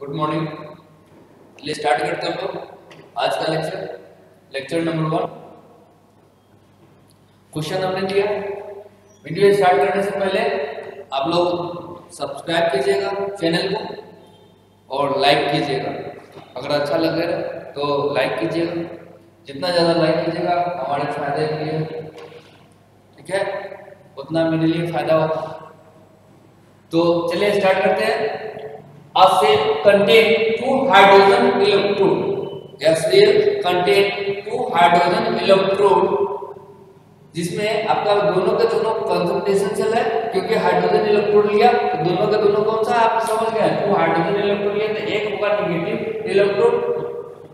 Good morning. चलिए start करते हैं हम लोग आज का लेक्चर नंबर 1। क्वेश्चन हमने दिया। वीडियो स्टार्ट करने से पहले आप लोग सब्सक्राइब कीजिएगा चैनल को और लाइक कीजिएगा। अगर अच्छा लगे तो लाइक कीजिएगा, जितना ज़्यादा लाइक कीजिएगा हमारे फायदे के लिए, ठीक है, उतना मेरे लिए फायदा होगा। तो चलिए स्टार्ट करते हैं। A cell contain two hydrogen electrode। A cell contain two hydrogen electrode, जिसमें आपका दोनों के दोनों कंसंट्रेशन सेल है, क्योंकि हाइड्रोजन इलेक्ट्रोड लिया तो दोनों के दोनों कौन सा आप समझ गए। तो हाइड्रोजन इलेक्ट्रोड लिया तो एक होगा नेगेटिव इलेक्ट्रोड,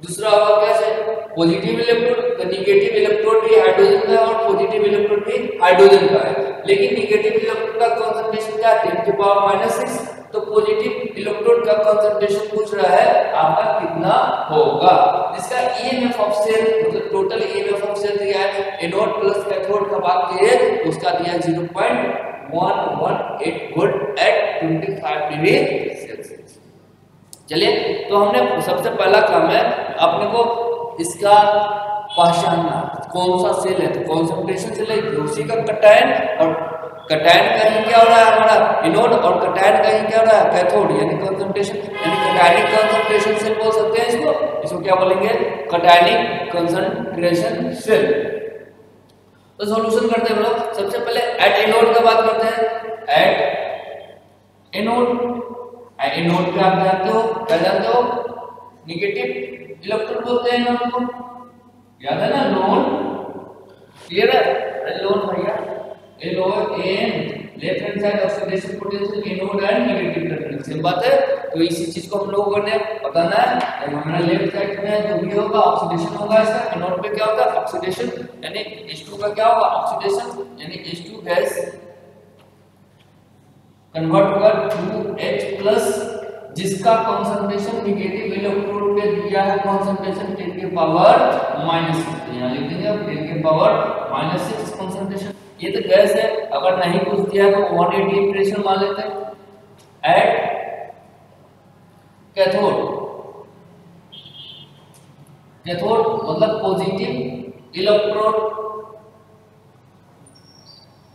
दूसरा होगा क्या है पॉजिटिव इलेक्ट्रोड। तो नेगेटिव इलेक्ट्रोड भी हाइड्रोजन का है और पॉजिटिव इलेक्ट्रोड भी हाइड्रोजन का है, लेकिन नेगेटिव इलेक्ट्रोड का कंसंट्रेशन क्या है 10⁻⁻⁶। तो पॉजिटिव इलेक्ट्रोड का कंसंट्रेशन पूछ रहा है आपका कितना होगा, जिसका ईएमएफ ऑफ सेल मतलब टोटल ईएमएफ ऑफ सेल दिया है एनोड प्लस कैथोड का बात किए तो उसका दिया 0.118 वोल्ट एट 25 डिग्री सेल्सियस। चलिए तो हमने सबसे पहला काम है अपने को इसका पहचानना कौन सा सेल है। तो कॉन्सेंट्रेशन सेल है उसी का कटायन, और कटायन का ही क्या हो रहा है हमारा एनोड, और कटायन का ही क्या हो रहा है कैथोड, यानी कंसंट्रेशन, यानी कटायनिक कंसंट्रेशन सेल बोल सकते हैं इसको क्या बोलेंगे कटायनिक कंसंट्रेशन सेल। तो सॉल्यूशन करते हैं हम लोग। सबसे पहले एट एनोड का बात करते हैं। एट एनोड, एनोड पे आप जानते हो क्या जानते हो नेगेटिव इलेक्ट्रॉन बोलते हैं एनोड को, याद है ना लोन, क्लियर है लोन भैया LON left hand side oxidation potential anode and negative terminal, same बात है। तो इसी चीज को हम लोगों ने बताना है। हमारा लेफ्ट साइड में जो भी होगा ऑक्सीडेशन होगा इसका, एनोड पे क्या होगा ऑक्सीडेशन, यानी H2 का क्या होगा ऑक्सीडेशन, यानी H2 गैस कन्वर्ट होगा 2H+, जिसका कंसंट्रेशन नेगेटिव इलेक्ट्रोड पे दिया है कंसंट्रेशन 10⁻⁻⁶। यहां लिख देंगे अब 10⁻⁻⁶ कंसंट्रेशन। ये तो गैस है, अगर नहीं कुछ दिया तो 180 प्रेशर मान लेते हैं। एट कैथोड, कैथोड मतलब पॉजिटिव इलेक्ट्रोड,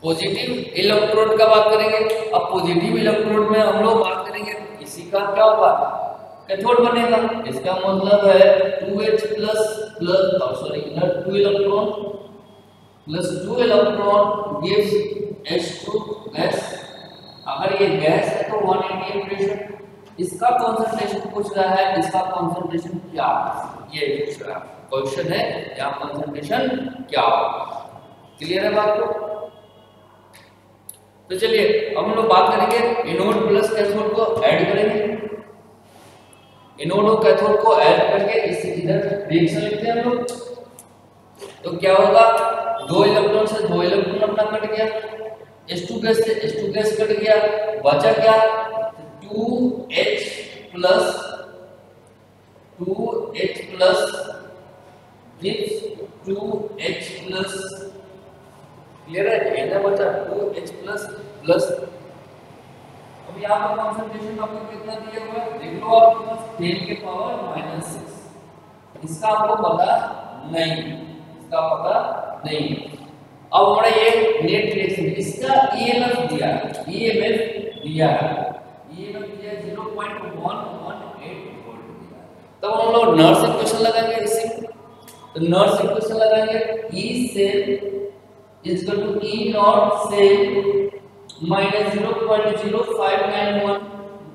पॉजिटिव इलेक्ट्रोड का बात करेंगे। अब पॉजिटिव इलेक्ट्रोड में हम लोग बात करेंगे इसी का क्या होगा कैथोड बनेगा। इसका मतलब है 2H plus sorry 2 electron plus 2 electron gives H2 gas. अगर ये गैस है तो 180 प्रेशर। इसका कंसंट्रेशन पूछ रहा है, इसका कंसंट्रेशन क्या ये पूछ रहा है, क्वेश्चन है यहाँ कंसंट्रेशन क्या होगा। क्लियर है बात को। तो चलिए अब हम लोग बात करेंगे एनोड प्लस कैथोड को ऐड करेंगे। एनोड और कैथोड को ऐड करके इसी इधर रिएक्शन लिखते हैं हम लोग। तो क्या होगा 2 इलेक्ट्रॉन से 2 इलेक्ट्रॉन अपना कट गया, H2 गैस से H2 गैस कट गया, बचा क्या 2H plus gives 2H plus. Clear है, ये ना बचा 2H प्लस। अब यहाँ पर कंसंट्रेशन आपको कितना दिया हुआ है देख लो आप, 10⁻⁻⁶। इसका आपको पता नहीं, इसका पता नहीं। अब हमारा ये नेट रिएक्शन, इसका ईएमएफ दिया है 0.118 वोल्ट दिया। तब हम लोग नर्स इक्वेशन लगाएंगे इसी। तो नर्स इक्वेशन लगाएंगे E cell is equal to E naught cell minus 0.0591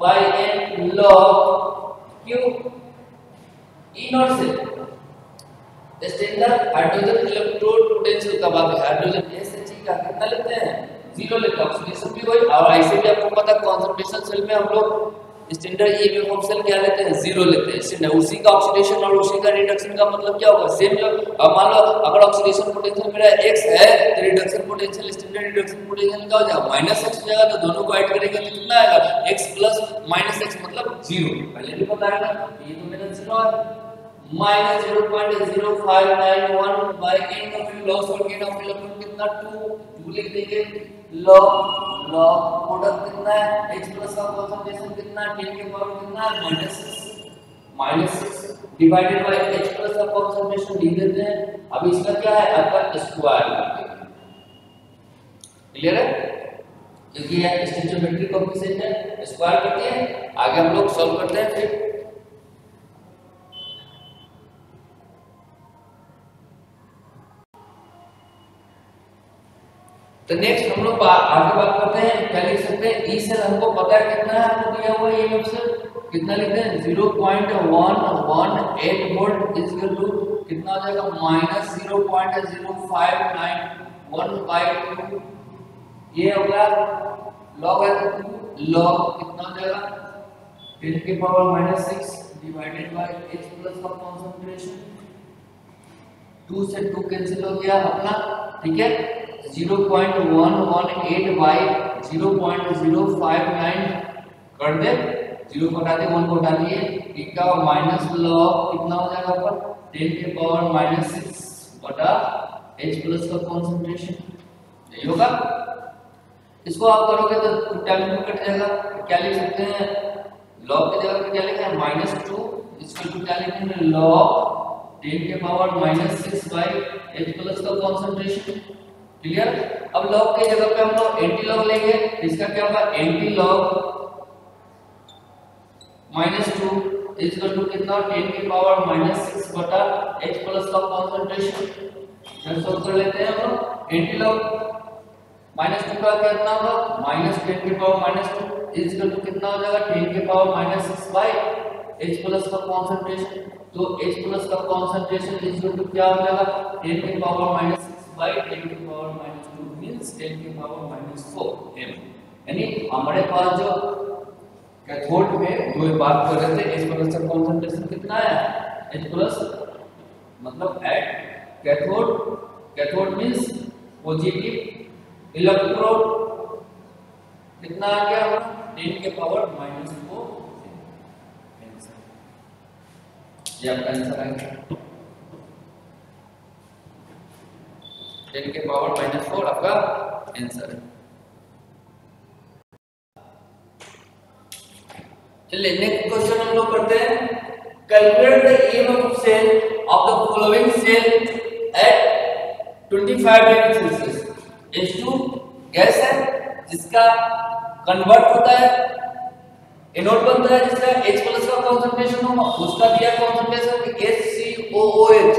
by n log Q। E naught cell standard hydrogen electrode potential का बात है, हाइड्रोजन SHE का कितना लेते हैं 0 लेते हैं, ऑक्सीडेशन भी वही। और ऐसे भी आपको पता कंसंट्रेशन सेल में हम लोग स्टैंडर्ड ईएमएफ ऑफ सेल क्या लेते हैं 0 लेते हैं। इससे उसी का ऑक्सीडेशन और उसी का रिडक्शन का मतलब क्या होगा सेम। जो अब मान लो अगर ऑक्सीडेशन पोटेंशियल मेरा x है तो reduction potential standard reduction potential क्या हो जाएगा -x हो जाएगा। तो दोनों को ऐड करेंगे तो कितना आएगा x प्लस -x मतलब 0। पहले भी बताया था ये तो मेरा 0 है माइनस 0.0591 बाय n का फिर लॉस और गेन ऑफ इलेक्ट्रॉन कितना 2 लिख देंगे। लॉग प्रोडक्ट कितना है h प्लस का कंसंट्रेशन कितना है 10 के पावर कितना है -6 डिवाइडेड बाय H प्लस का कंसंट्रेशन लिख देते हैं। अब इसका क्या है आपका स्क्वायर क्लियर है क्योंकि यह स्टोइचियोमेट्री कोएफिशिएंट है स्क्वायर करते हैं आगे हम लोग सॉल्व करते हैं फिर। तो नेक्स्ट हम लोग आगे बात करते हैं क्या लिख सकते हैं ई सेल हमको पता है कितना है आपको दिया हुआ है ये से कितना लिखते हैं 0.118 वोल्ट इज इक्वल टू कितना हो जाएगा -0.05915 ये होगा log है log कितना हो जाएगा 10 के power -6 divided by H plus का कंसंट्रेशन 2 से 2 कैंसिल हो गया अपना ठीक है 0.118 बाय 0.059 कर दे 0 को हटा दे 1 को हटा दिए इसका माइनस log कितना हो जाएगा ऊपर 10 के पावर -6 बटा H प्लस का कंसंट्रेशन यही होगा। इसको आप करोगे तो टाइम में कट जाएगा क्या लिख सकते हैं log की जगह पे क्या लिखा है -2 इसको क्या लिखेंगे log 10 के पावर -6 बाय H प्लस का कंसंट्रेशन क्लियर। अब log की जगह पे हम लोग एंटी log लेंगे इसका क्या होगा एंटी log -2 इक्वल टू कितना 10 की पावर -6 बटा H प्लस का कंसंट्रेशन फिर सॉल्व कर लेते हैं हम लोग एंटी log -2 का कितना होगा -10 की पावर -2 इक्वल टू कितना हो जाएगा 10 की पावर -6 बाय H प्लस का कंसंट्रेशन तो H प्लस का कंसंट्रेशन इक्वल टू क्या हो जाएगा 10 की पावर -6 बाय 10 की पावर -2 मींस 10 की पावर -4 m यानी हमारे पास जो कैथोड में दो बात कर रहे थे H प्लस का कंसंट्रेशन कितना है H प्लस मतलब at cathode means positive electrode कितना आ गया 10 के पावर -4 ये आपका आंसर आएगा 10 के पावर -4 आपका आंसर है। चलिए नेक्स्ट क्वेश्चन हम लोग करते हैं calculate the EMF cell of the following cell at 25 degree Celsius H2 gas है जिसका कन्वर्ट होता है एनोड बनता है जिसका H प्लस का कंसंट्रेशन होगा उसका दिया concentration HCOOH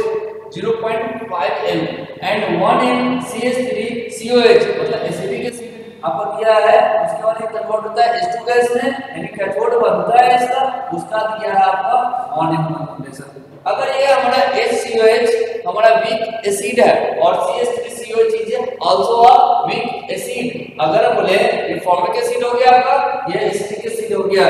0.5 m and 1 m CH3COH मतलब एसिडिक एसिड आपको दिया है उसके बाद ये कन्वर्ट होता है H2 गैस में यानी कैथोड बनता है इसका उसका दिया है आपका 1 m कंसंट्रेशन। अगर ये हमारा HCOH हमारा वीक एसिड है और CH3COH is also a weak acid अगर हम बोले ये फॉर्मिक एसिड हो गया आपका ये एसिटिक एसिड हो गया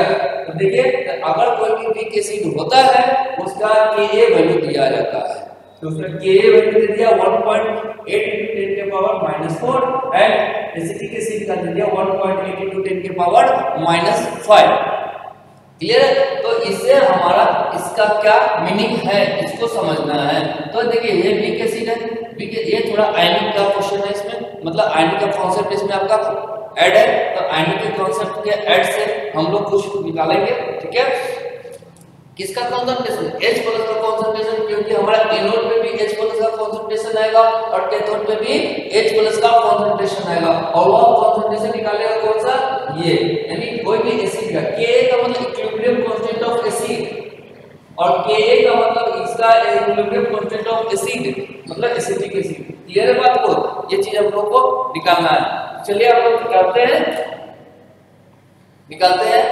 तो देखिए अगर कोई भी वीक एसिड होता है उसका Ka वैल्यू दिया जाता है तो उसका Ka वैल्यू दे दिया 1.8 into 10 के पावर -4 एंड एसिटिक एसिड का दे दिया 1.8 into 10 के पावर -5 क्लियर है। तो इससे हमारा इसका क्या मीनिंग है इसको समझना है। तो देखिए ये वीक एसिड है ये थोड़ा आयनिक का क्वेश्चन है इसमें मतलब आयनिक का कॉन्सेप्ट इसमें आपका ऐड है तो आयनिक के कॉन्सेप्ट के ऐड से हम लोग कुछ निकालेंगे ठीक है। किसका कंसंट्रेशन H प्लस का कंसंट्रेशन क्योंकि हमारा एनोड पे भी H प्लस का कंसंट्रेशन आएगा और कैथोड पे भी H प्लस का कंसंट्रेशन आएगा और वो कंसंट्रेशन निकालेगा कौन सा ये यानी कोई भी एसिड का Ka का मतलब इक्विलिब्रियम कांस्टेंट ऑफ एसिड और Ka का मतलब इसका इक्विलिब्रियम कांस्टेंट ऑफ एसिड मतलब एसिटिक एसिड क्लियर है बात को ये चीज हम लोग को निकालना है। चलिए हम लोग निकालते हैं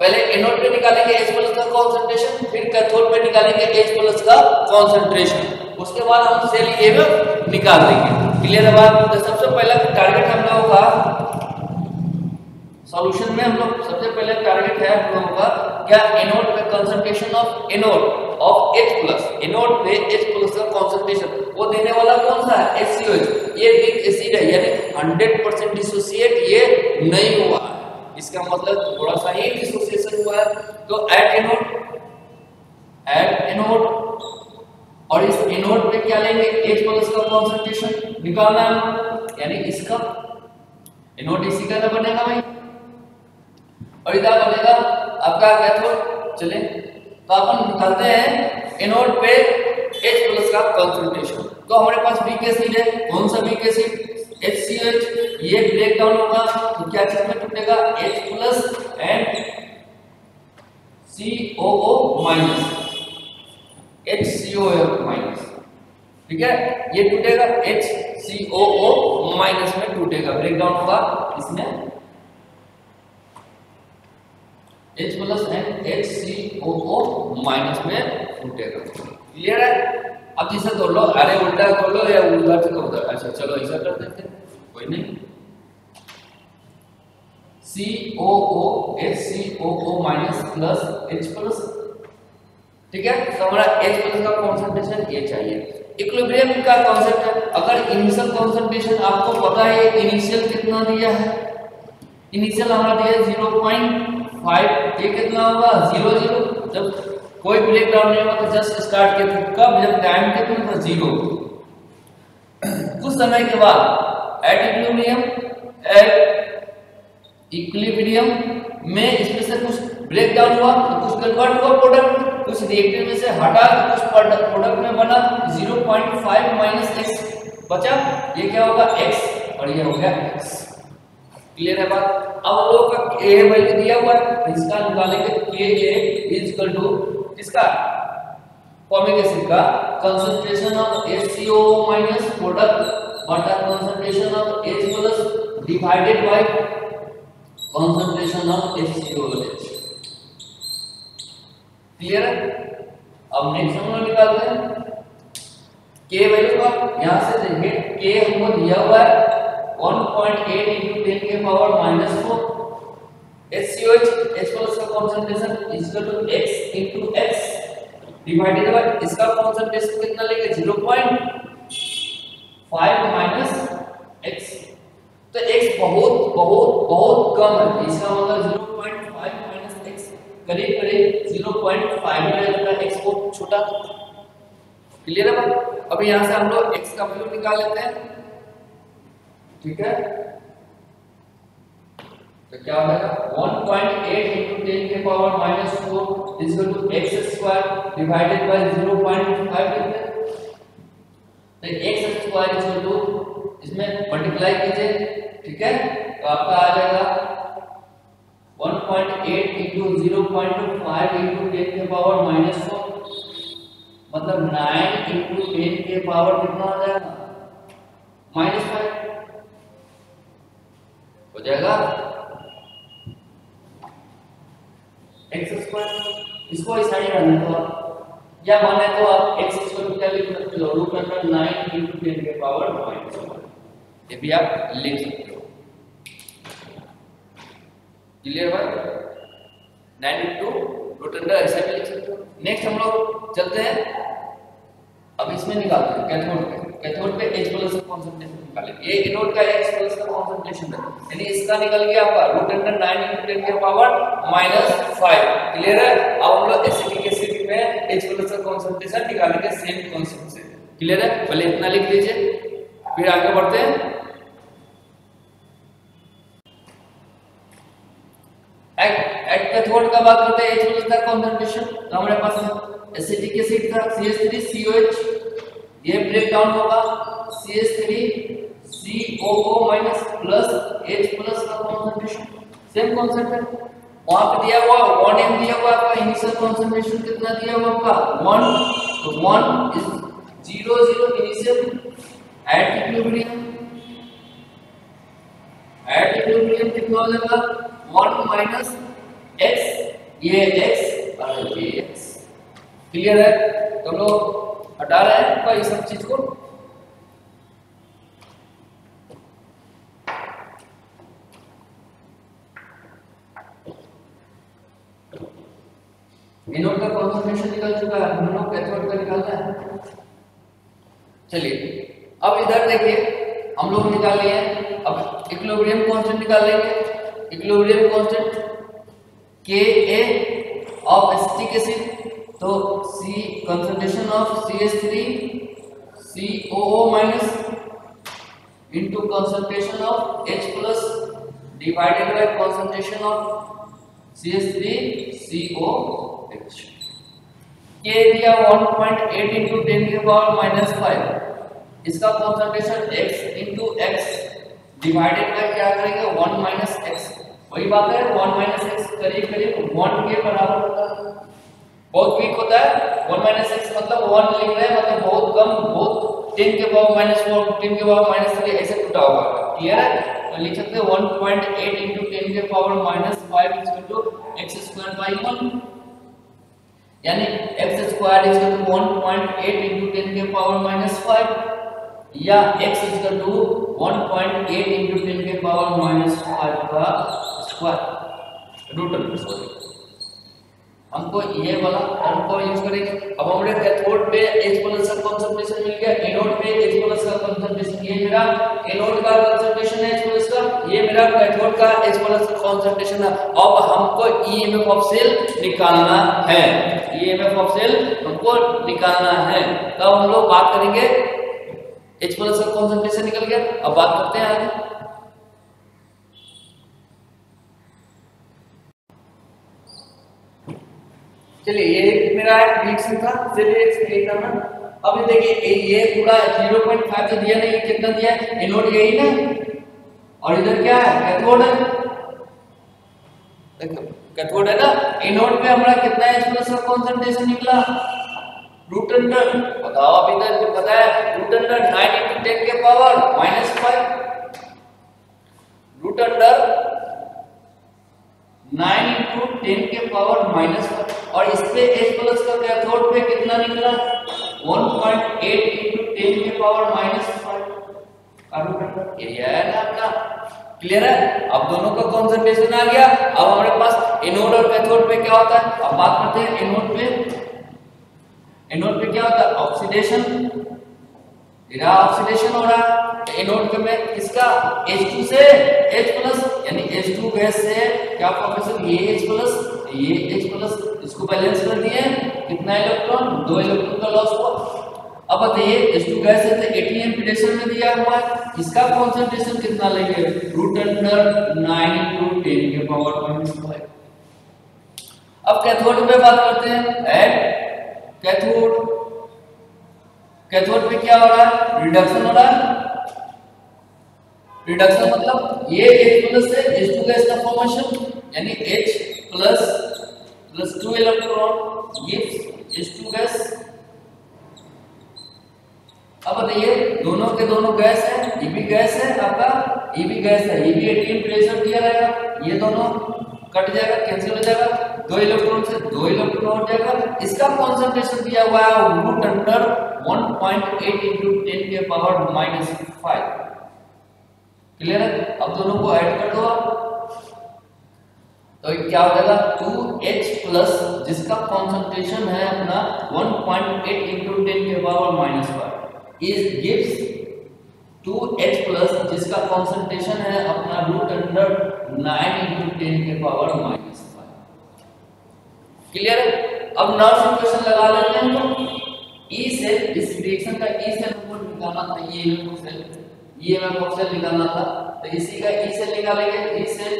पहले एनोड पे निकालेंगे H प्लस का कंसंट्रेशन फिर कैथोड पे निकालेंगे H प्लस का कंसंट्रेशन उसके बाद हम सेल EMF निकाल देंगे क्लियर है बात। तो सबसे पहला टारगेट हम लोगों का सॉल्यूशन में हम लोग सबसे पहले टारगेट है हम लोगों का क्या एनोड पे concentration of anode of H plus anode पे H प्लस का कंसंट्रेशन वो देने वाला कौन सा है HCOH ये वीक एसिड है यानी 100% डिसोसिएट ये नहीं हुआ है इसका मतलब थोड़ा सा ही डिसोसिएशन हुआ है। तो एट एनोड और इस एनोड पे क्या लेंगे H प्लस का कंसंट्रेशन निकालना है यानी इसका एनोड इसी का बनेगा भाई और इधर बनेगा आपका कैथोड। चले तो अपन निकालते हैं एनोड पे H+ का कंसंट्रेशन। तो हमारे पास वीक एसिड है, कौन सा वीक एसिड? HCOH। ये ब्रेक डाउन होगा तो क्या चीज में टूटेगा? H+ and COO-, HCOO-। ठीक है, ये टूटेगा HCOO- में टूटेगा, ब्रेक डाउन होगा इसमें H+ एंड HCOO- में टूटेगा। क्लियर है? अब इसे तोड़ लो, अरे उल्टा तोड़ लो या उधर से उधर। अच्छा चलो ऐसा कर देते हैं, कोई नहीं। COO HCOO- plus H+। ठीक है, तो हमारा H+ का कंसंट्रेशन ये चाहिए। इक्विलिब्रियम का कांसेप्ट है, अगर इनिशियल कंसंट्रेशन आपको पता है इनिशियल कितना दिया है, इनिशियल हमारा दिया 0.5, ये कितना होगा 0.0। जब कोई ब्रेक डाउन नहीं हुआ तो जस्ट स्टार्ट किया था, कब? जब टाइम कितना था 0। कुछ समय के बाद इक्विलिब्रियम में इसमें से कुछ ब्रेक डाउन हुआ तो कुछ कन्वर्ट हुआ प्रोडक्ट, कुछ रिएक्टर में से हटा तो कुछ प्रोडक्ट में बना 0.5 - x बचा। ये क्या होगा? x, और ये हो गया x। क्लियर है बात? अब हम लोग का Ka वैल्यू दिया हुआ है तो इसका निकालेंगे। Ka = इसका फॉर्मिक एसिड का कंसंट्रेशन ऑफ HCOO- प्रोडक्ट बटा concentration of H+ divided by concentration of HCOOH। Clear है? अब नेक्स्ट हम लोग निकालते हैं K वैल्यू का। यहां से देखिए K हमको दिया हुआ है 1.8 × 10⁻⁻⁴। HCOH H+ का concentration = x × x divided by इसका कंसंट्रेशन कितना लेंगे? 0.5 - x। तो x बहुत बहुत बहुत कम है, इसका मतलब 0.5 - x करीब करीब 0.5 में लगता है, x बहुत छोटा। क्लियर है बात? अब यहां से हम लोग x का वैल्यू निकाल लेते हैं। ठीक है, तो क्या हो जाएगा? 1.8 × 10⁻⁻⁴ x² डिवाइडेड बाय 0.5 लिखते हैं। तो x² इसमें मल्टीप्लाई कीजिए। ठीक है, तो आपका आ जाएगा 1.8 × 0.5 × 10⁻⁻⁴, मतलब 9 × 10 के पावर कितना हो जाएगा? -5 हो जाएगा x²। इसको इस साइड रखना तो आप, या माने तो आप x² क्या लिख सकते हो? √9 × 10 के पावर -1, ये भी आप लिख सकते हो। क्लियर भाई? 9 × √10 ऐसा भी लिख सकते हो। नेक्स्ट हम लोग चलते हैं, अब इसमें निकालते हैं कैथोड पे। कैथोड पे H+ का कंसंट्रेशन निकालेंगे। ये एनोड का H+ का कंसंट्रेशन है, यानी इसका निकल गया आपका √9 × 10 के पावर -5। क्लियर है? अब हम लोग एसिटिक एसिड में H+ का कंसंट्रेशन निकालेंगे सेम कांसेप्ट से। क्लियर है? पहले इतना लिख लीजिए, फिर आगे बढ़ते हैं। कैथोड का बात करते हैं H+ का कंसंट्रेशन। तो हमारे पास एसिटिक एसिड था CH3COH, ये ब्रेक डाउन होगा CH3COO- प्लस H+ का कंसंट्रेशन। सेम कांसेप्ट है, वहां पे दिया हुआ 1 m दिया हुआ आपका इनिशियल कंसंट्रेशन कितना दिया हुआ आपका 1, तो 1 इज 0 इनिशियल एट इक्विलिब्रियम कितना हो जाएगा 1 - x, ये x और ये x। क्लियर है? तो लोग हटा रहे हैं ये सब चीज को। एनोड का कंसंट्रेशन निकल चुका है, हम लोग कैथोड का निकालना है। चलिए अब इधर देखिए हम लोग निकाल लिए हैं, अब इक्विलिब्रियम कांस्टेंट निकाल लेंगे। Equilibrium constant Ka of acetic acid, तो C concentration of CH3 COO- into concentration of H+ divided by concentration of CH3COH। K दिया 1.8 into 10 के पावर -5, इसका concentration x into x divided by क्या करेंगे 1 minus x, वही बात है 1 minus x करीब करीब 1 के बराबर होता है, बहुत वीक होता है 1 minus x मतलब 1 लिख रहे हैं मतलब बहुत कम, बहुत 10 के पावर -4 10 के पावर -3 ऐसे टूटा होगा, क्लियर है। तो लिख सकते हैं 1.8 into 10 के पावर -5 x स्क्वायर बाय 1, यानी x square is equal to 1.8 into 10 के पावर -5 या x is equal to 1.8 into 10 के पावर -5 का स्क्वायर रूट अंडर, सॉरी हमको ये वाला टर्म को यूज करेंगे। अब हमारे कैथोड पे H+ का कंसंट्रेशन मिल गया, एनोड पे H+ का कंसंट्रेशन, ये मेरा एनोड का कंसंट्रेशन है H+ का, ये मेरा कैथोड का H+ का कंसंट्रेशन है। अब हमको EMF ऑफ सेल निकालना है, EMF ऑफ सेल हमको निकालना है, तब हम लोग बात करेंगे H+ का कंसंट्रेशन निकल गया। अब बात करते हैं आगे, चलिए ये मेरा रिएक्शन था, चलिए सही करना। अब ये देखिए ये पूरा 0.5 तो दिया नहीं, कितना दिया है एनोड यही ना, और इधर क्या है कैथोड है, देखो कैथोड है ना, एनोड पे हमारा कितना H+ का कंसंट्रेशन निकला रूट अंडर, बताओ अभी तक पता है रूट अंडर 9 into 10 के पावर -5, रूट अंडर 9 into 10 के पावर -5, और इस पे H+ का कैथोड पे कितना निकला 1.8 into 10 के पावर -5 का रूट अंडर, एरिया है ना आपका, क्लियर है। अब दोनों का कंसंट्रेशन आ गया। अब हमारे पास एनोड और कैथोड पे क्या होता है, अब बात करते हैं एनोड पे। एनोड पे क्या होता है ऑक्सीडेशन, ऑक्सीडेशन हो रहा है एनोड में किसका H2 से H+, यानी H2 गैस से क्या प्रोफेसर ये H+, ये H+, इसको बैलेंस कर दिए, कितना इलेक्ट्रॉन 2 इलेक्ट्रॉन का लॉस हुआ। अब बताइए H2 गैस है तो ATM प्रेशर में दिया हुआ है, इसका कंसंट्रेशन कितना लेंगे रूट अंडर 9 into 10 के पावर -5। अब कैथोड पे बात करते हैं, एट कैथोड, कैथोड पे क्या हो रहा है रिडक्शन हो रहा है, रिडक्शन मतलब ये H+ से H2 गैस का फॉर्मेशन, यानी H+ plus 2 electron gives H2 gas. अब बताइए दोनों के दोनों गैस है, ये भी गैस है आपका, ये भी गैस है, ये भी ATM प्रेशर दिया रहेगा, ये दोनों कट जाएगा कैंसिल हो जाएगा, 2 इलेक्ट्रॉन से 2 इलेक्ट्रॉन हो जाएगा, इसका कंसंट्रेशन दिया हुआ है रूट अंडर 1.8 into 10 के पावर -5, क्लियर है। अब दोनों को ऐड कर दो आप, तो क्या हो जाएगा 2H+ जिसका कंसंट्रेशन है अपना 1.8 into 10 के पावर -5 इज गिव्स 2H+ जिसका कंसंट्रेशन है अपना रूट अंडर 9 into 10 के पावर -5, क्लियर है। अब नॉर्मल इक्वेशन लगा लेते हैं, तो E से इस रिएक्शन का E से हमको निकालना था, ये EMF ऑफ सेल निकालना था, तो इसी का E सेल निकालेंगे, E cell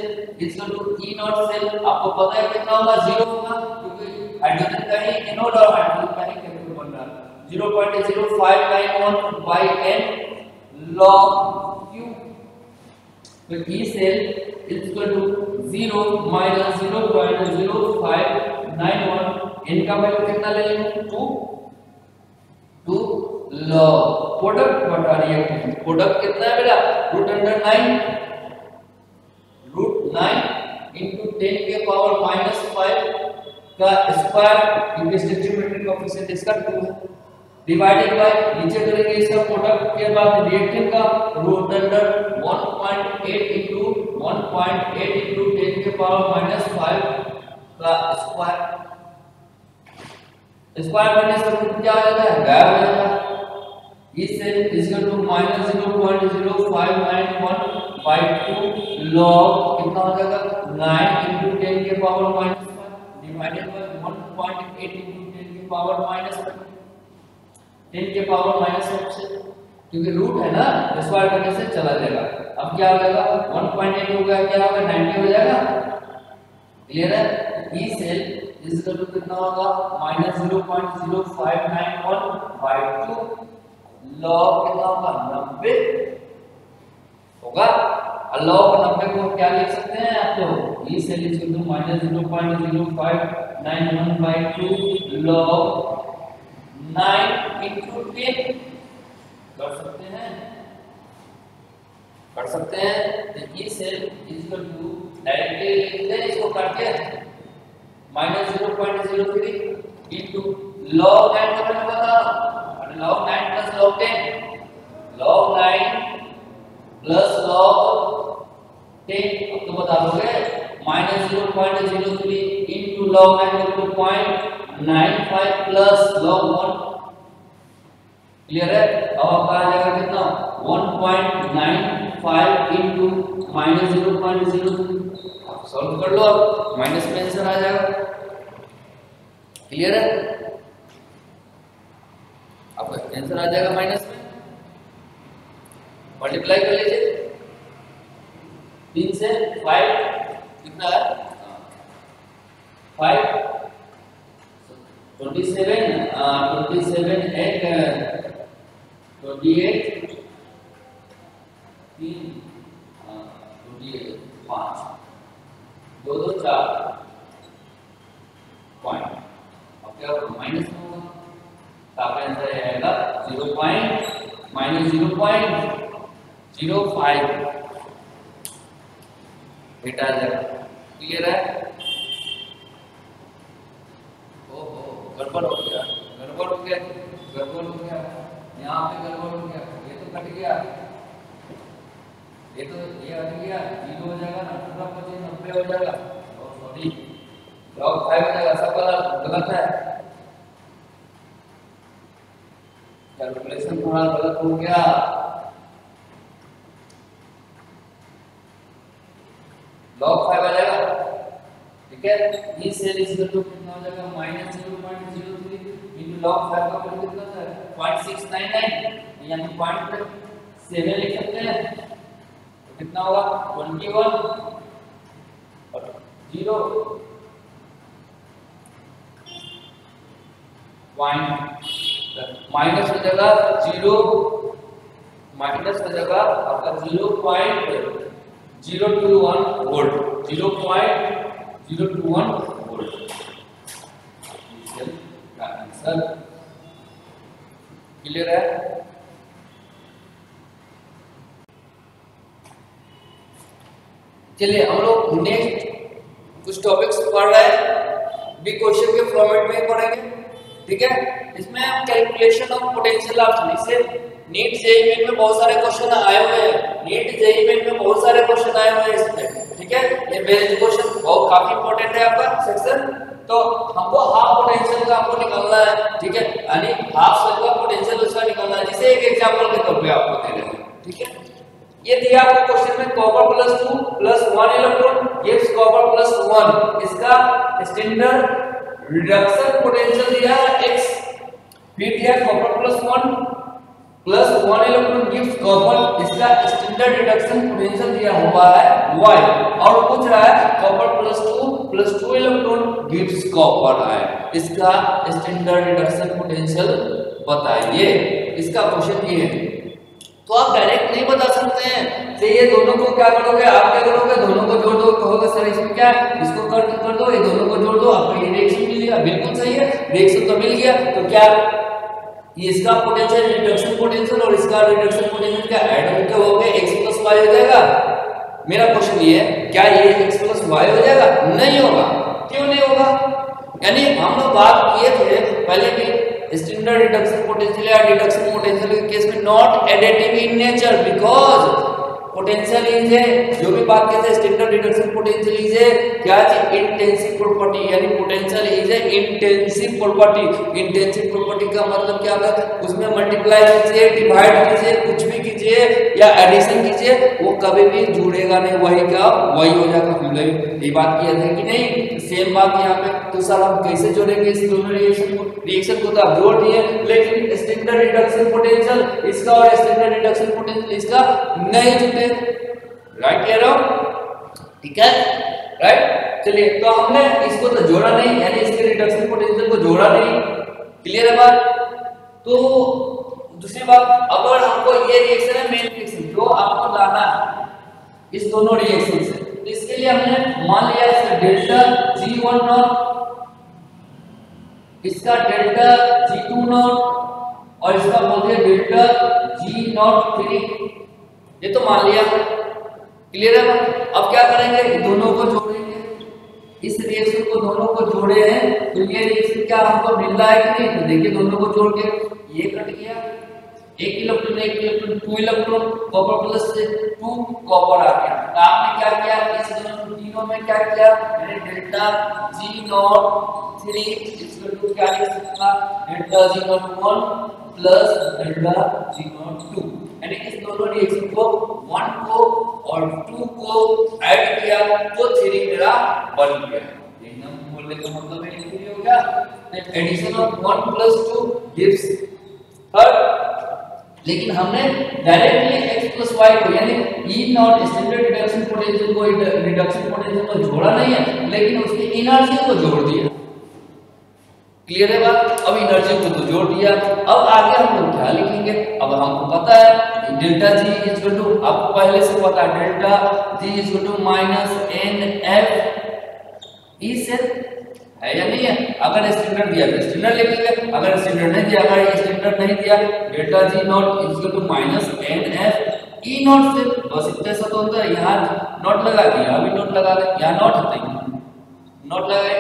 equal to E naught cell, आपको पता है कितना होगा 0 होगा, क्योंकि हाइड्रोजन का ही एनोड और हाइड्रोजन का ही कैथोड बन रहा है, 0.0591 by n log q, तो E cell equal to 0 minus 0.0591, इनका वैल्यू कितना ले लेंगे 2 log प्रोडक्ट बटा रिएक्टेंस, प्रोडक्ट कितना है मेरा रूट अंडर 9 into 10 के पावर -5 का स्क्वायर, क्योंकि स्टोइकियोमेट्रिक कोएफिशिएंट इसका 2 है, डिवाइडेड बाय नीचे करेंगे इसका प्रोडक्ट के बाद रिएक्टेंट का रूट अंडर 1.8 into 10 के पावर -5 का स्क्वायर, स्क्वायर करने से क्या हो जाता है गायब हो जाता है। इस cell equal to -0.0591 by 2 log कितना हो जाएगा 9 into 10 के पावर -5 डिवाइडेड बाय 1.8 into 10 के पावर -10 के पावर -5 से, क्योंकि रूट है ना स्क्वायर करने से चला जाएगा। अब क्या हो जाएगा 1.8 हो गया, क्या होगा 90 हो जाएगा, क्लियर है? E cell is equal to कितना होगा -0.0591/2 लॉग कितना होगा 90 होगा। और लॉग 90 को क्या लिख सकते हैं आप लोग? E cell is equal to -0.0591/2 log 9 into 10 कर सकते हैं तो E cell is equal to directly लिख दें इसको करके -0.03 into log 9 का मैंने बताया log 9 plus log 10 log 9 plus log 10 अब तो बता दोगे -0.03 into log 9 equal to 0.95 plus log 1 clear है? अब आपका आ जाएगा कितना 1.95 into -0.03 सॉल्व कर लो अब माइनस में आंसर आ जाएगा। क्लियर है? आपका आंसर आ जाएगा माइनस में, मल्टीप्लाई कर लीजिए 3 से 5 कितना है 5 27 8 28 3 28 5 2 2 4 पॉइंट। अब क्या माइनस में होगा तो आपका आंसर आएगा 0.05 बेटा आ जाएगा। क्लियर है? ओहो गड़बड़ हो गया यहाँ पे गड़बड़ हो गया, ये तो कट गया, ये हट गया, 0 हो जाएगा ना, पूरा 90 हो जाएगा। सॉरी log 5 हो जाएगा, सब गलत है, कैलकुलेशन थोड़ा गलत हो गया। log 5 आ जाएगा, ठीक है। ये सेल इस तो कितना हो जाएगा -0.03 into log 5 का वैल्यू कितना है 0.699, यानी 0.7 लिख सकते हैं तो कितना होगा 21 और 0 पॉइंट माइनस हो जाएगा 0 माइनस हो जाएगा आपका 0.021 वोल्ट 0.021 वोल्ट का आंसर। क्लियर है? चलिए हम लोग नेक्स्ट कुछ टॉपिक्स पढ़ रहे हैं, भी क्वेश्चन के फॉर्मेट में ही पढ़ेंगे, ठीक है। इसमें हम कैलकुलेशन ऑफ पोटेंशियल ऑफ से नीट जेईई में बहुत सारे क्वेश्चन आए हुए हैं, नीट जेईई में बहुत सारे क्वेश्चन आए हुए हैं इसमें, ठीक है। ये बेस्ड क्वेश्चन बहुत काफी इंपॉर्टेंट है आपका सेक्शन। तो हमको हाफ पोटेंशियल का आपको निकालना है, ठीक है, यानी हाफ सेल का पोटेंशियल उसका निकालना है, जिसे एक एग्जांपल के तौर पे आपको दे रहे हैं, ठीक है। ये दिया आपको क्वेश्चन में कॉपर +2 + 1 इलेक्ट्रॉन गिव्स कॉपर +1, इसका स्टैंडर्ड रिडक्शन पोटेंशियल दिया है x, फिर दिया कॉपर +1 + 1 इलेक्ट्रॉन गिव्स कॉपर, इसका स्टैंडर्ड रिडक्शन पोटेंशियल दिया हुआ है y, और पूछ रहा है कॉपर +2 इलेक्ट्रॉन गिव्स कॉपर है, इसका स्टैंडर्ड रिडक्शन पोटेंशियल बताइए। इसका क्वेश्चन ये है, तो आप डायरेक्ट नहीं बता सकते हैं, तो ये दोनों को क्या करोगे, आप क्या करोगे, दोनों को जोड़ दो, कहोगे सर इसमें क्या है, इसको कर दो, ये दोनों को जोड़ दो, आपको ये रिएक्शन मिल गया, बिल्कुल सही है, रिएक्शन तो मिल गया। तो क्या ये इसका पोटेंशियल रिडक्शन पोटेंशियल और इसका रिडक्शन पोटेंशियल क्या ऐड होके हो गए x + y हो जाएगा। मेरा क्वेश्चन ये है, क्या ये x + y हो जाएगा? नहीं होगा। क्यों नहीं होगा? यानी हम लोग बात किए थे पहले भी, स्टैंडर्ड रिडक्शन पोटेंशियल या रिडक्शन पोटेंशियल के केस में not additive in nature, because potential is है, जो भी बात कहते हैं स्टैंडर्ड रिडक्शन पोटेंशियल इज है क्या है इंटेंसिव प्रॉपर्टी, यानी पोटेंशियल इज है इंटेंसिव प्रॉपर्टी। इंटेंसिव प्रॉपर्टी का मतलब क्या होता है, उसमें मल्टीप्लाई कीजिए, डिवाइड कीजिए, कुछ भी कीजिए या एडिशन कीजिए, वो कभी भी जुड़ेगा नहीं, वही का वही हो जाएगा। हम लोग ये बात किया था कि नहीं, सेम बात यहाँ पे। तो सर हम कैसे जोड़ेंगे इस दोनों रिएक्शन को? रिएक्शन को तो आप जोड़ दिए, लेकिन स्टैंडर्ड रिडक्शन पोटेंशियल इसका और स्टैंडर्ड रिडक्शन पोटेंशियल इसका नहीं जुड़े, राइट कह रहा हूं, ठीक है, राइट। चलिए तो हमने इसको तो जोड़ा नहीं, यानी इसके रिडक्शन पोटेंशियल को जोड़ा नहीं। क्लियर है बात। तो दूसरी बात, अगर हमको ये रिएक्शन है मेन रिएक्शन जो आपको लाना है इस दोनों रिएक्शन से, तो इसके लिए हमने मान लिया इसका डेल्टा G1 नॉट, इसका डेल्टा G2 नॉट और इसका बोलते हैं डेल्टा G नॉट 3, ये तो मान लिया। क्लियर है। अब क्या करेंगे, दोनों को जोड़ेंगे, इस रिएक्शन को दोनों को जोड़े हैं तो ये रिएक्शन क्या हमको मिल रहा है कि नहीं, तो देखिए दोनों को जोड़ के ये कट गया, एक इलेक्ट्रॉन 2 इलेक्ट्रॉन, कॉपर प्लस से 2 कॉपर आ गया। तो आपने क्या किया, इस दोनों तीनों में क्या किया, मैंने delta G naught 3 equal to क्या लिख सकता, delta G naught 1 plus delta G naught 2, यानी इस दोनों रिएक्शन को 1 को और 2 को ऐड किया तो 3 मेरा बन गया। यही हम बोलने का मतलब है 3 हो गया। Addition of 1 plus 2 gives third. लेकिन हमने डायरेक्टली x प्लस y को यानी E not standard reduction potential को रिडक्शन पोटेंशियल को जोड़ा नहीं है, लेकिन उसकी एनर्जी को जोड़ दिया। क्लियर है बात। अब एनर्जी को तो जोड़ दिया, अब आगे हम लोग क्या लिखेंगे, अब हमको पता है डेल्टा G इक्वल टू, आपको पहले से पता है delta G equal to minus NF E से है या नहीं है। अगर स्टैंडर्ड दिया तो स्टैंडर्ड लिखेंगे, अगर स्टैंडर्ड नहीं दिया, अगर स्टैंडर्ड नहीं दिया delta G not equal to minus NF E not से, बस इतना सा तो होता है। यहाँ नॉट लगा दिया, अभी नॉट लगा दे, यहाँ नॉट होता है, नॉट लगाए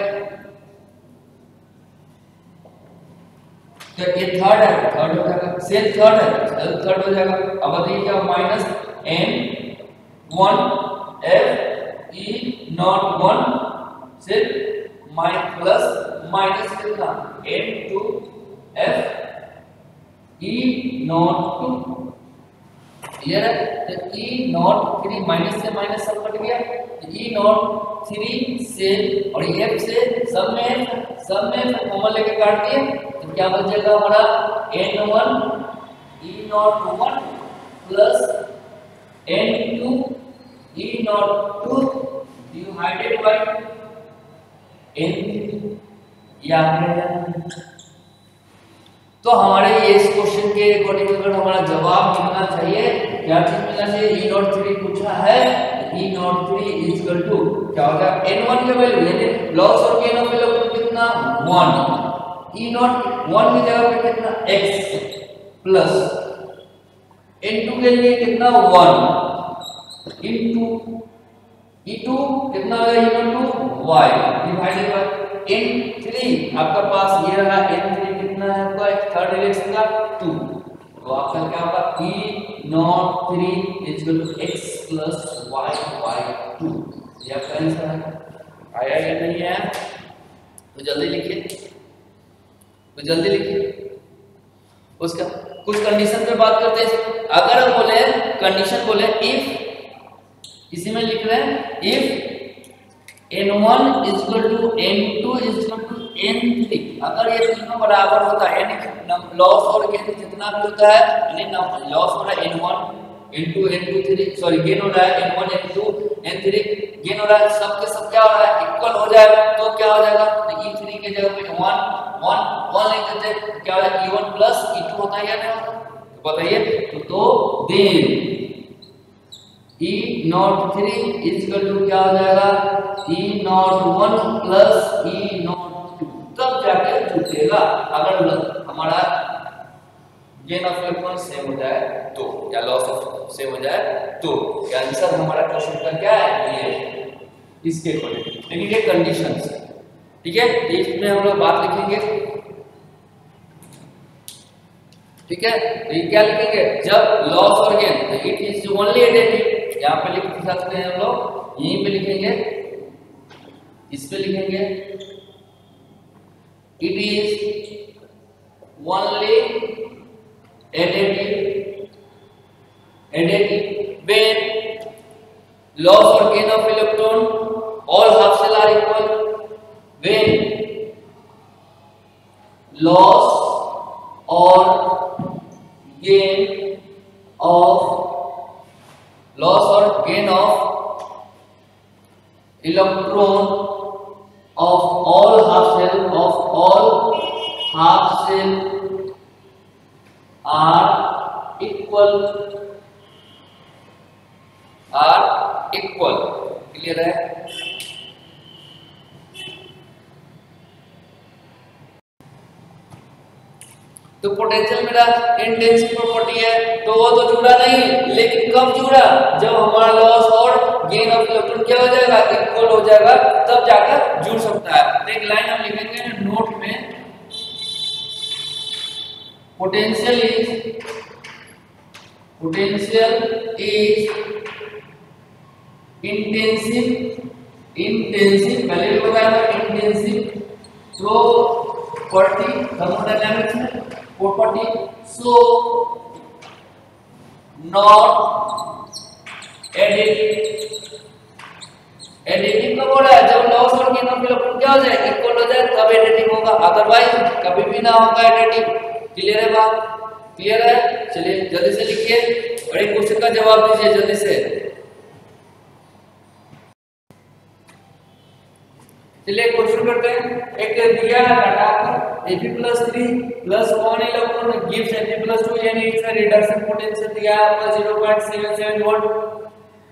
तो ये थर्ड है, थर्ड हो जाएगा, सेल थर्ड है, सेल थर्ड हो जाएगा। अब बताइए क्या, minus N1 F E not 1 से प्लस माइनस कितना N2 F E not 2। Clear है। तो E नॉट 3 माइनस से माइनस सब कट गया, E नॉट 3 से और F से सब में कॉमन लेके काट दिए तो क्या बचेगा हमारा N1 E not 1 plus N2 E not 2 divided by N3। तो हमारे ये इस क्वेश्चन के अकॉर्डिंग अगर हमारा जवाब मिलना चाहिए, क्या चीज मिलना चाहिए, E नॉट 3 पूछा है, E नॉट 3 इक्वल टू क्या होगा N1 का वैल्यू यानी लॉस और गेन ऑफ इलेक्ट्रॉन कितना 1, E नॉट 1 की जगह पे कितना x प्लस N2 के लिए कितना 1 इनटू E2 कितना आ गया E not y divided by N3। आपका पास ये रहा N3 कितना है आपका थर्ड रिलेशन का 2, तो आपका क्या होगा E not 3 equal to x plus y by 2। ये आपका आंसर है। आया या नहीं आया, तो जल्दी लिखिए, तो जल्दी लिखिए। उसका कुछ कंडीशन पे बात करते हैं। अगर हम बोले कंडीशन बोले इफ, इसी में लिख रहे हैं if N1 equal to N2 equal to N3, अगर ये तीनों बराबर होता है यानी लॉस और गेन जितना भी होता है, यानी लॉस हो रहा है N1 N2 N2 3 sorry gain हो रहा है N1 N2 N3 गेन हो रहा है, सब के सब क्या हो रहा है इक्वल हो जाएगा, तो क्या हो जाएगा E3 के जगह पे 1 लिख देते हैं, क्या हो जाएगा E1 प्लस E2 होता है या नहीं होता, तो बताइए। तो then E not 3 equal to क्या हो जाएगा E not 1 plus E not 2, तब जाके जुटेगा अगर हमारा गेन ऑफ इलेक्ट्रॉन सेम हो जाए तो, या लॉस ऑफ सेम हो जाए तो। आंसर हमारा क्वेश्चन का क्या है ये इसके अकॉर्डिंग, लेकिन ये कंडीशंस है, ठीक है। इसमें हम लोग बात लिखेंगे, ठीक है। तो ये क्या लिखेंगे, जब लॉस और gain it is only additive, यहाँ पे लिख सकते हैं हम लोग, यहीं पे लिखेंगे, इस पे लिखेंगे it is only additive when loss और gain of electron all half shell are equal, when loss और gain of electron of all half cell are equal। Clear है? तो पोटेंशियल मेरा इंटेंसिव प्रॉपर्टी है, तो वो तो जुड़ा नहीं, लेकिन कब जुड़ा? जब हमारा लॉस और गेन ऑफ इलेक्ट्रॉन क्या हो जाएगा, इक्वल हो जाएगा, तब जाकर जुड़ सकता है। तो एक लाइन हम लिखेंगे नोट में, पोटेंशियल इज इंटेंसिव पहले भी बताया था, इंटेंसिव प्रॉपर्टी थर्मोडायनामिक्स में प्रॉपर्टी, सो नॉट एडिटिव कब हो रहा है? जब लॉस और गेन ऑफ इलेक्ट्रॉन क्या हो जाए, इक्वल हो जाए, तब एडिटिव होगा, अदरवाइज कभी भी ना होगा एडिटिव। क्लियर है बात? क्लियर है? चलिए जल्दी से लिखिए और एक क्वेश्चन का जवाब दीजिए जल्दी से। चलिए क्वेश्चन करते हैं। एक दिया data Fe+3 + 1 electron gives Fe+2 यानी इसका रिडक्शन पोटेंशियल दिया है आपका 0.77 वोल्ट।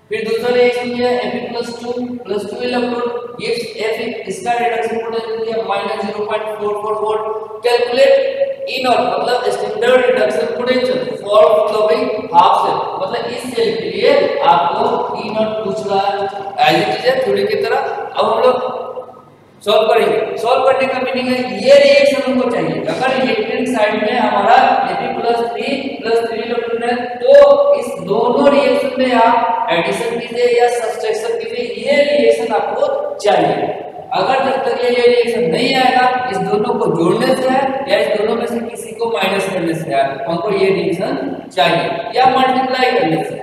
फिर दूसरा रिएक्शन दिया Fe+2 + 2 इलेक्ट्रॉन गिव्स Fe, इसका रिडक्शन पोटेंशियल दिया -0.44 वोल्ट। कैलकुलेट E नॉट मतलब standard reduction potential for following half cell, मतलब इस सेल के लिए आपको E नॉट पूछ रहा है। एज इट इज थ्योरी की तरह। अब हम लोग सॉल्व करेंगे। सॉल्व करने का मीनिंग है ये रिएक्शन हमको चाहिए। अगर इलेक्ट्रॉनिक साइड में हमारा Fe+3 इलेक्ट्रॉन है, तो इस दोनों रिएक्शन में आप एडिशन कीजिए या सब्सट्रैक्शन कीजिए, ये रिएक्शन आपको चाहिए। अगर जब तक ये रिएक्शन नहीं आएगा, इस दोनों को जोड़ने से है या इस दोनों में से किसी को माइनस करने से है, हमको ये रिएक्शन चाहिए, या मल्टीप्लाई करने से।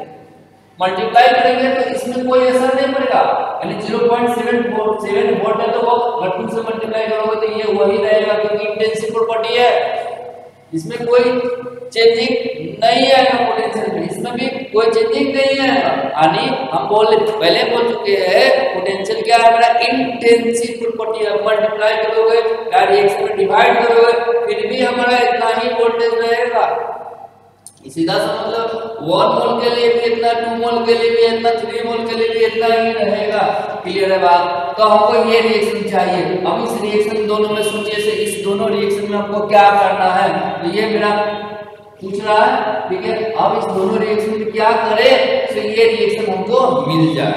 मल्टीप्लाई करेंगे तो इसमें कोई असर नहीं पड़ेगा, यानी 0.7 वोल्ट है तो वो अगर 2 से मल्टीप्लाई करोगे तो ये वही रहेगा, क्योंकि इंटेंसिव प्रॉपर्टी है, इसमें कोई चेंजिंग नहीं आएगा पोटेंशियल में, इसमें भी कोई चेंजिंग नहीं आएगा। यानी हम पहले बोल चुके हैं पोटेंशियल क्या है हमारा, इंटेंसिव प्रॉपर्टी है। मल्टीप्लाई करोगे या रिएक्शन में डिवाइड करोगे फिर भी हमारा इतना ही वोल्टेज रहेगा। सीधा सा मतलब 1 मोल के लिए भी इतना, 2 मोल के लिए भी इतना, 3 मोल के लिए भी इतना ही रहेगा। क्लियर है बात? तो हमको ये रिएक्शन चाहिए। अब इस रिएक्शन दोनों में सोचिए से इस दोनों रिएक्शन में हमको क्या करना है, तो ये मेरा पूछ रहा है, ठीक है। अब इस दोनों रिएक्शन में क्या करें तो ये रिएक्शन हमको मिल जाए।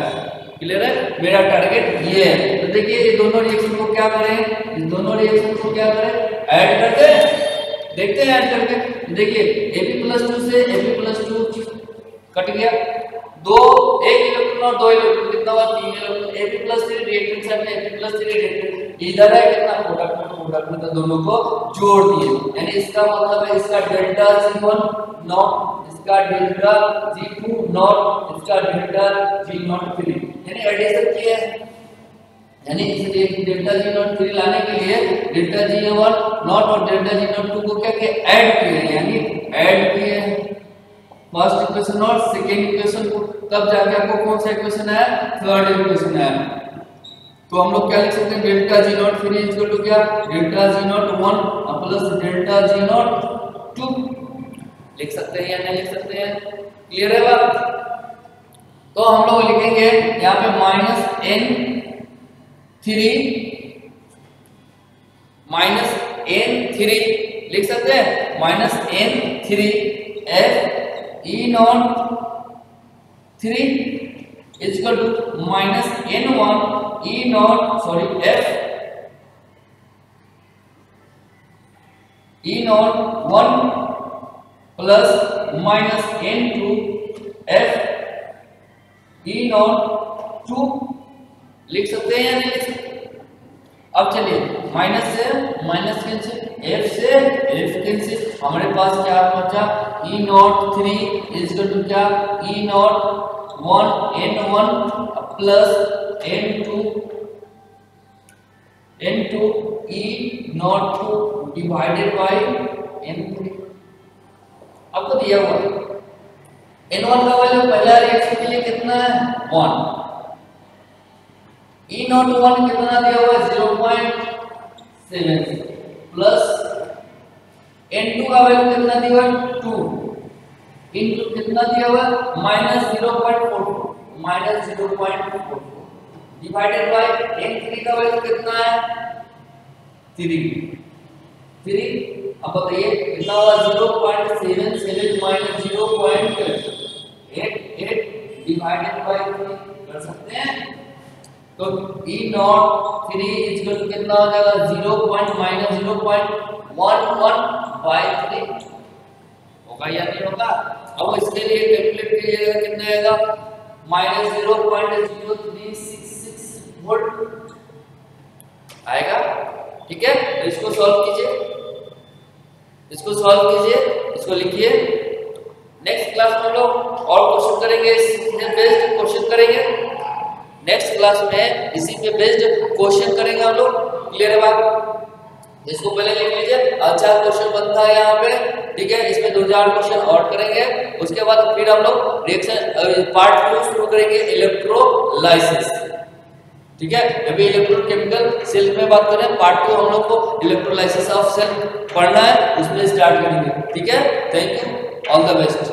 क्लियर है? मेरा टारगेट ये है। तो देखिए ये दोनों रिएक्शन को क्या करें, इस दोनों रिएक्शन को क्या करें, ऐड कर दें। देखते हैं ऐड करके। देखिए Fe+2 से Fe+2 कट गया, एक इलेक्ट्रॉन और 2 इलेक्ट्रॉन, कितना हुआ 3 इलेक्ट्रॉन। Fe+3 रिएक्टेंट साइड में Fe+3 रिएक्टेंट इधर है, कितना प्रोडक्ट में तो दोनों को जोड़ दिए, यानी इसका मतलब है इसका डेल्टा G1 नॉट, इसका डेल्टा G2 नॉट, इसका डेल्टा G0 3, यानी एडिशन किए हैं। यानी इस डेल्टा G0 लाने के लिए डेल्टा G1 नॉट और डेल्टा G2 को क्या किया, ऐड किए, यानी ऐड किए फर्स्ट इक्वेशन और सेकेंड इक्वेशन को, तब जाके आपको कौन सा इक्वेशन है, थर्ड इक्वेशन है। तो हम लोग क्या लिख सकते हैं, डेल्टा G0 इक्वल टू क्या, delta G0 plus delta G0 लिख सकते हैं या नहीं लिख सकते हैं? क्लियर है बात? तो हम लोग लिखेंगे यहाँ पे -N3 लिख सकते हैं, -N3 F E0 3 equal to -N1 F E0 1 plus -N2 F E0 2 लिख सकते हैं या नहीं लिख सकते? अब चलिए माइनस से माइनस कैंसिल, F से F कैंसिल, हमारे पास क्या बचा, E0 3 इक्वल टू क्या, E0 1 N1 plus N2 E0 2 divided by N3। आपको दिया हुआ N1 का वैल्यू पहला रिएक्शन के लिए कितना है, 1, E नॉट 1 कितना दिया हुआ है 0.7 प्लस N2 का वैल्यू कितना दिया हुआ है 2 इनटू कितना दिया हुआ है -0.44 डिवाइडेड बाय N3 का वैल्यू कितना है 3 अब बताइए कितना होगा 0.77 माइनस 0.88 डिवाइडेड बाय 3 कर सकते हैं। तो E नॉट 3 इक्वल कितना हो जाएगा 0.11/3 होगा या नहीं होगा। अब इसके लिए कैलकुलेट कीजिएगा कितना आएगा -0.0366 वोल्ट आएगा। ठीक है, तो इसको सॉल्व कीजिए, इसको लिखिए। नेक्स्ट क्लास में हम लोग और क्वेश्चन करेंगे, इससे बेस्ड क्वेश्चन करेंगे। नेक्स्ट क्लास में इसी पे बेस्ड क्वेश्चन करेंगे हम लोग। क्लियर है बात? इसको पहले लिख लीजिए। अच्छा क्वेश्चन बनता है यहाँ पे। ठीक है, इसमें 2-4 क्वेश्चन और करेंगे। उसके बाद फिर हम लोग रिएक्शन पार्ट 2 शुरू करेंगे, इलेक्ट्रोलाइसिस। ठीक है, अभी इलेक्ट्रोकेमिकल सेल में बात करें, पार्ट 2 हम लोग को इलेक्ट्रोलाइसिस ऑफ सेल पढ़ना है, उसमें स्टार्ट करेंगे। ठीक है, thank you, all the best.